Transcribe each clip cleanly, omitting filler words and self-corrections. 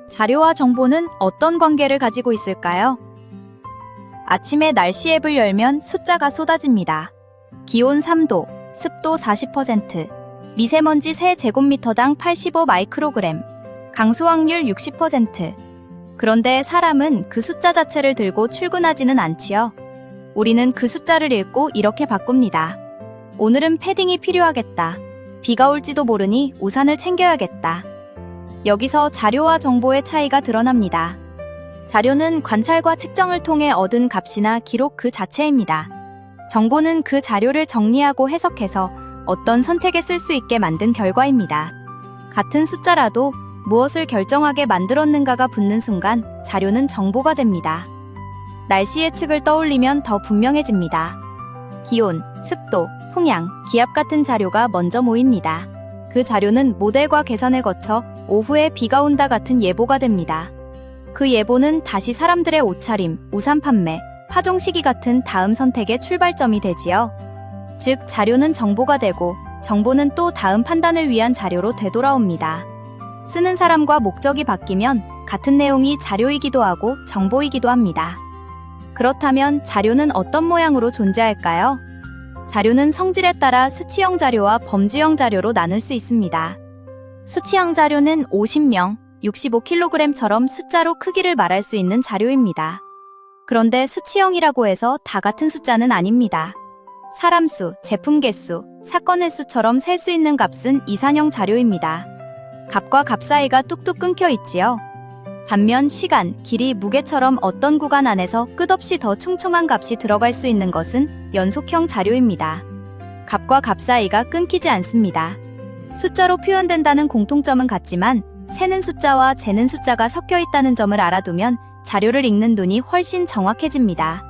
자료와 정보는 어떤 관계를 가지고 있을까요? 아침에 날씨 앱을 열면 숫자가 쏟아집니다. 기온 3도, 습도 40%, 미세먼지 세제곱미터당 85 마이크로그램, 강수 확률 60%. 그런데 사람은 그 숫자 자체를 들고 출근하지는 않지요. 우리는 그 숫자를 읽고 이렇게 바꿉니다. 오늘은 패딩이 필요하겠다. 비가 올지도 모르니 우산을 챙겨야겠다. 여기서 자료와 정보의 차이가 드러납니다. 자료는 관찰과 측정을 통해 얻은 값이나 기록 그 자체입니다. 정보는 그 자료를 정리하고 해석해서 어떤 선택에 쓸 수 있게 만든 결과입니다. 같은 숫자라도 무엇을 결정하게 만들었는가가 붙는 순간 자료는 정보가 됩니다. 날씨 예측을 떠올리면 더 분명해집니다. 기온, 습도, 풍향, 기압 같은 자료가 먼저 모입니다. 그 자료는 모델과 계산을 거쳐 오후에 비가 온다 같은 예보가 됩니다. 그 예보는 다시 사람들의 옷차림, 우산 판매, 파종 시기 같은 다음 선택의 출발점이 되지요. 즉, 자료는 정보가 되고 정보는 또 다음 판단을 위한 자료로 되돌아옵니다. 쓰는 사람과 목적이 바뀌면 같은 내용이 자료이기도 하고 정보이기도 합니다. 그렇다면 자료는 어떤 모양으로 존재할까요? 자료는 성질에 따라 수치형 자료와 범주형 자료로 나눌 수 있습니다. 수치형 자료는 50명, 65kg처럼 숫자로 크기를 말할 수 있는 자료입니다. 그런데 수치형이라고 해서 다 같은 숫자는 아닙니다. 사람 수, 제품 개수, 사건 횟수처럼 셀 수 있는 값은 이산형 자료입니다. 값과 값 사이가 뚝뚝 끊겨 있지요. 반면 시간, 길이, 무게처럼 어떤 구간 안에서 끝없이 더 촘촘한 값이 들어갈 수 있는 것은 연속형 자료입니다. 값과 값 사이가 끊기지 않습니다. 숫자로 표현된다는 공통점은 같지만 세는 숫자와 재는 숫자가 섞여 있다는 점을 알아두면 자료를 읽는 눈이 훨씬 정확해집니다.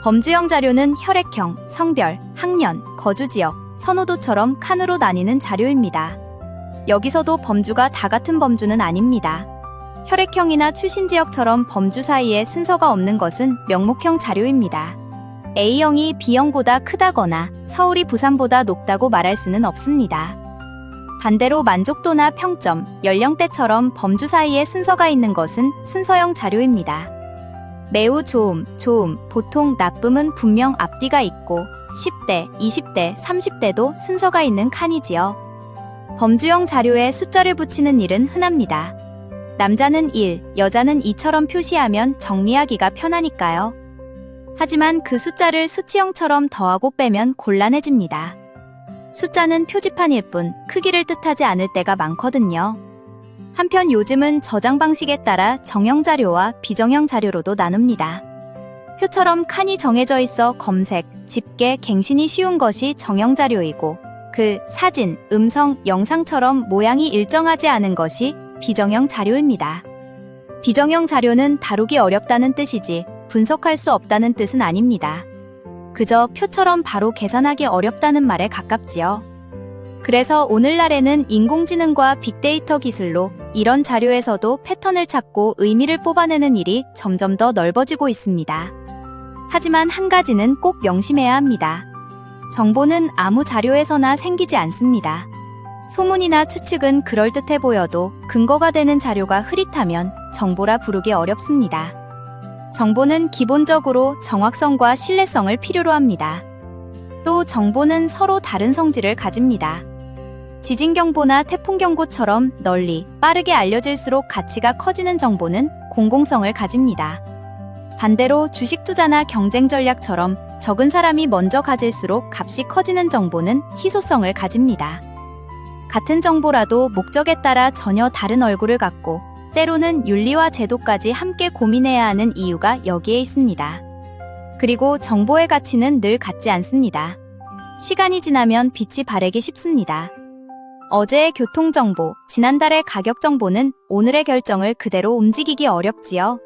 범주형 자료는 혈액형, 성별, 학년, 거주지역, 선호도처럼 칸으로 나뉘는 자료입니다. 여기서도 범주가 다 같은 범주는 아닙니다. 혈액형이나 출신 지역처럼 범주 사이에 순서가 없는 것은 명목형 자료입니다. A형이 B형보다 크다거나 서울이 부산보다 높다고 말할 수는 없습니다. 반대로 만족도나 평점, 연령대처럼 범주 사이에 순서가 있는 것은 순서형 자료입니다. 매우 좋음, 보통, 나쁨은 분명 앞뒤가 있고 10대, 20대, 30대도 순서가 있는 칸이지요. 범주형 자료에 숫자를 붙이는 일은 흔합니다. 남자는 1, 여자는 2처럼 표시하면 정리하기가 편하니까요. 하지만 그 숫자를 수치형처럼 더하고 빼면 곤란해집니다. 숫자는 표지판일 뿐 크기를 뜻하지 않을 때가 많거든요. 한편 요즘은 저장 방식에 따라 정형 자료와 비정형 자료로도 나눕니다. 표처럼 칸이 정해져 있어 검색, 집계, 갱신이 쉬운 것이 정형 자료이고 그 사진, 음성, 영상처럼 모양이 일정하지 않은 것이 비정형 자료입니다. 비정형 자료는 다루기 어렵다는 뜻이지 분석할 수 없다는 뜻은 아닙니다. 그저 표처럼 바로 계산하기 어렵다는 말에 가깝지요. 그래서 오늘날에는 인공지능과 빅데이터 기술로 이런 자료에서도 패턴을 찾고 의미를 뽑아내는 일이 점점 더 넓어지고 있습니다. 하지만 한 가지는 꼭 명심해야 합니다. 정보는 아무 자료에서나 생기지 않습니다. 소문이나 추측은 그럴듯해 보여도 근거가 되는 자료가 흐릿하면 정보라 부르기 어렵습니다. 정보는 기본적으로 정확성과 신뢰성을 필요로 합니다. 또 정보는 서로 다른 성질을 가집니다. 지진경보나 태풍경보처럼 널리, 빠르게 알려질수록 가치가 커지는 정보는 공공성을 가집니다. 반대로 주식 투자나 경쟁 전략처럼 적은 사람이 먼저 가질수록 값이 커지는 정보는 희소성을 가집니다. 같은 정보라도 목적에 따라 전혀 다른 얼굴을 갖고 때로는 윤리와 제도까지 함께 고민해야 하는 이유가 여기에 있습니다. 그리고 정보의 가치는 늘 같지 않습니다. 시간이 지나면 빛이 바래기 쉽습니다. 어제의 교통정보, 지난달의 가격정보는 오늘의 결정을 그대로 움직이기 어렵지요.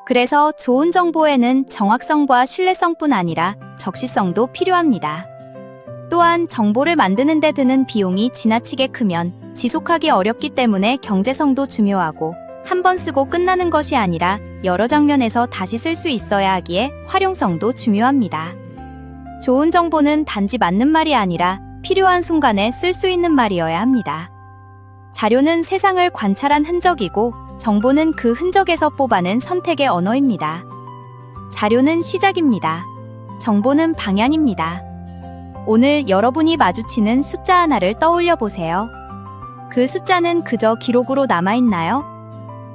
그래서 좋은 정보에는 정확성과 신뢰성뿐 아니라 적시성도 필요합니다. 또한 정보를 만드는 데 드는 비용이 지나치게 크면 지속하기 어렵기 때문에 경제성도 중요하고 한 번 쓰고 끝나는 것이 아니라 여러 장면에서 다시 쓸 수 있어야 하기에 활용성도 중요합니다. 좋은 정보는 단지 맞는 말이 아니라 필요한 순간에 쓸 수 있는 말이어야 합니다. 자료는 세상을 관찰한 흔적이고 정보는 그 흔적에서 뽑아낸 선택의 언어입니다. 자료는 시작입니다. 정보는 방향입니다. 오늘 여러분이 마주치는 숫자 하나를 떠올려 보세요. 그 숫자는 그저 기록으로 남아있나요?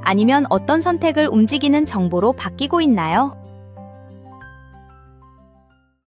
아니면 어떤 선택을 움직이는 정보로 바뀌고 있나요?